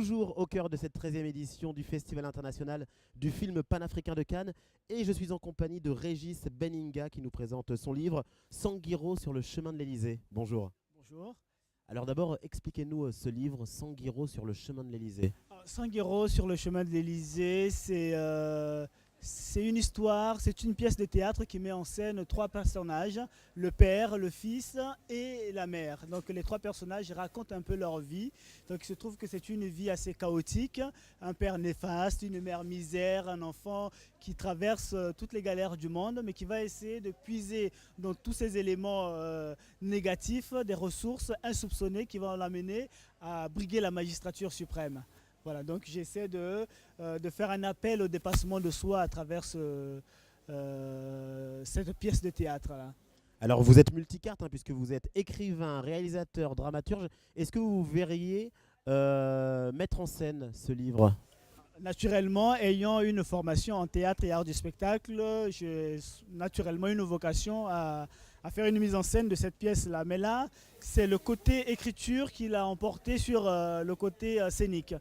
toujours au cœur de cette 13e édition du Festival international du film panafricain de Cannes. Et je suis en compagnie de Régis Beninga qui nous présente son livre Sanguiro sur le chemin de l'Elysée. Bonjour. Bonjour. Alors d'abord, expliquez-nous ce livre Sanguiro sur le chemin de l'Elysée. Sanguiro sur le chemin de l'Elysée, c'est une histoire, c'est une pièce de théâtre qui met en scène trois personnages, le père, le fils et la mère. Donc les trois personnages racontent un peu leur vie. Donc il se trouve que c'est une vie assez chaotique, un père néfaste, une mère misère, un enfant qui traverse toutes les galères du monde, mais qui va essayer de puiser dans tous ces éléments négatifs des ressources insoupçonnées qui vont l'amener à briguer la magistrature suprême. Voilà, donc j'essaie de faire un appel au dépassement de soi à travers cette pièce de théâtre-là. Alors vous êtes multicarte puisque vous êtes écrivain, réalisateur, dramaturge. Est-ce que vous verriez mettre en scène ce livre ? Naturellement, ayant une formation en théâtre et art du spectacle, j'ai naturellement une vocation à faire une mise en scène de cette pièce-là. Mais là, c'est le côté écriture qui l'a emporté sur le côté scénique.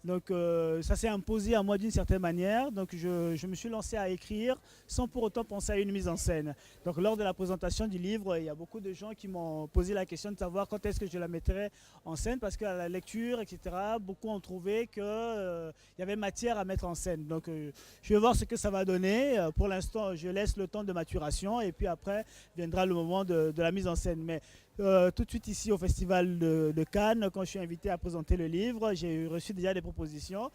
Donc ça s'est imposé à moi d'une certaine manière. Donc je me suis lancé à écrire sans pour autant penser à une mise en scène. Donc lors de la présentation du livre, il y a beaucoup de gens qui m'ont posé la question de savoir quand est-ce que je la mettrais en scène, parce qu'à la lecture, etc., beaucoup ont trouvé qu'il y avait matière à mettre en scène. Donc je vais voir ce que ça va donner. Pour l'instant, je laisse le temps de maturation et puis après viendra le moment de la mise en scène. Mais tout de suite ici au Festival de Cannes, quand je suis invité à présenter le livre, j'ai reçu déjà des propositions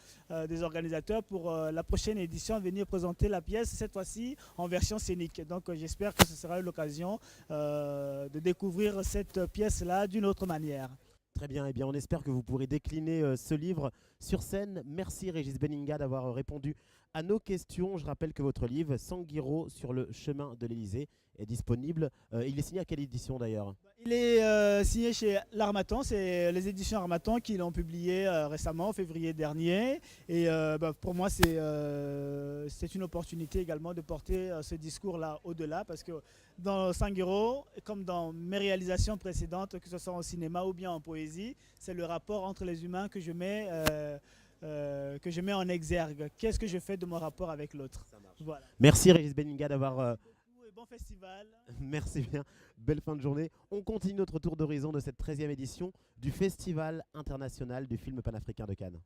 des organisateurs pour la prochaine édition venir présenter la pièce, cette fois-ci en version scénique. Donc j'espère que ce sera l'occasion de découvrir cette pièce-là d'une autre manière. Très bien, eh bien on espère que vous pourrez décliner ce livre sur scène. Merci Régis Beninga d'avoir répondu à nos questions. Je rappelle que votre livre Sanguiro sur le chemin de l'Elysée est disponible. Il est signé à quelle édition d'ailleurs ? Il est signé chez l'Harmattan, c'est les éditions Harmattan qui l'ont publié récemment, en février dernier. Et pour moi, c'est une opportunité également de porter ce discours-là au-delà, parce que dans Sanguiro, comme dans mes réalisations précédentes, que ce soit en cinéma ou bien en poésie, c'est le rapport entre les humains que je mets en exergue. Qu'est-ce que je fais de mon rapport avec l'autre ? Voilà. Merci Régis Beninga d'avoir... Bon festival. Merci bien, belle fin de journée. On continue notre tour d'horizon de cette 13e édition du Festival international du film panafricain de Cannes.